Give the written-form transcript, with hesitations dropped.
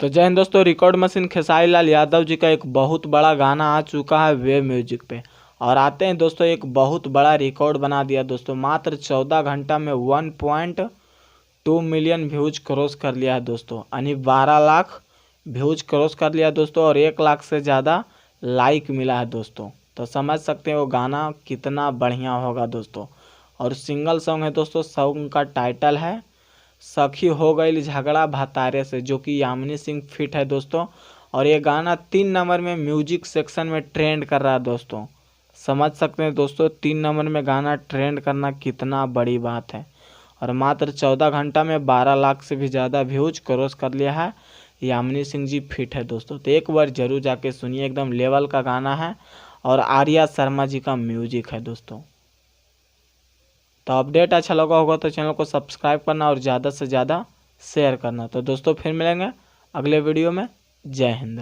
तो जय हिंद दोस्तों, रिकॉर्ड मशीन खेसारी लाल यादव जी का एक बहुत बड़ा गाना आ चुका है वेब म्यूजिक पे। और आते हैं दोस्तों, एक बहुत बड़ा रिकॉर्ड बना दिया दोस्तों। मात्र 14 घंटा में 1.2 मिलियन व्यूज क्रॉस कर लिया है दोस्तों, यानी 12 लाख व्यूज क्रॉस कर लिया दोस्तों। और 1 लाख से ज़्यादा लाइक मिला है दोस्तों। तो समझ सकते हैं वो गाना कितना बढ़िया होगा दोस्तों। और सिंगल सॉन्ग है दोस्तों, सॉन्ग का टाइटल है सखी हो गई झगड़ा भतारे से, जो कि यामिनी सिंह फिट है दोस्तों। और ये गाना 3 नंबर में म्यूजिक सेक्शन में ट्रेंड कर रहा है दोस्तों। समझ सकते हैं दोस्तों, 3 नंबर में गाना ट्रेंड करना कितना बड़ी बात है। और मात्र 14 घंटा में 12 लाख से भी ज़्यादा व्यूज क्रॉस कर लिया है। यामिनी सिंह जी फिट है दोस्तों। तो एक बार जरूर जाके सुनिए, एकदम लेवल का गाना है और आर्या शर्मा जी का म्यूजिक है दोस्तों। तो अपडेट अच्छा लगा होगा तो चैनल को सब्सक्राइब करना और ज़्यादा से ज़्यादा शेयर करना। तो दोस्तों फिर मिलेंगे अगले वीडियो में। जय हिंद।